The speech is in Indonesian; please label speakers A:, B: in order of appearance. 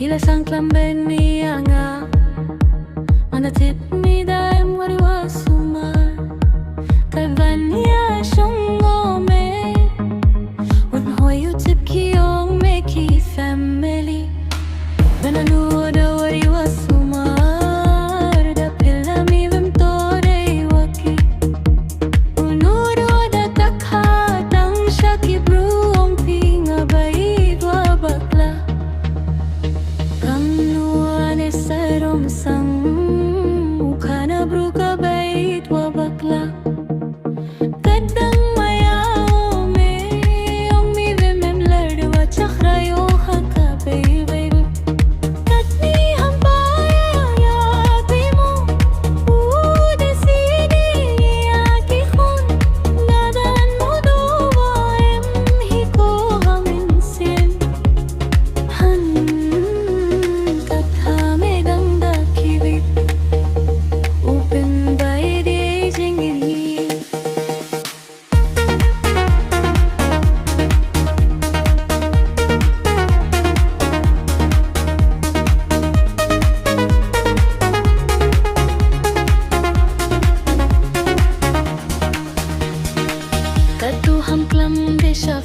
A: Gila sang klamben ni anga Mana tit ni daim wari wasumar Kalvania shongome Wouldn't hold you tip ki ong meki family Benanu da wari wasumar Da pilla mi vim tore waki Unuro da takha tang shaki bru ong pinga bai dwa bakla Kamnuane sarom sang Ukana bru ka bai dwa bakla Kadang mayaw me Ong mi vim em lardwa chakhrayo haka bai bai Tatni ham paya timo Ude sidi aki khun Nadan mo duwa em hiko hamin sin Han katha me gangda kivit Open by the jingiri Katuham klam desha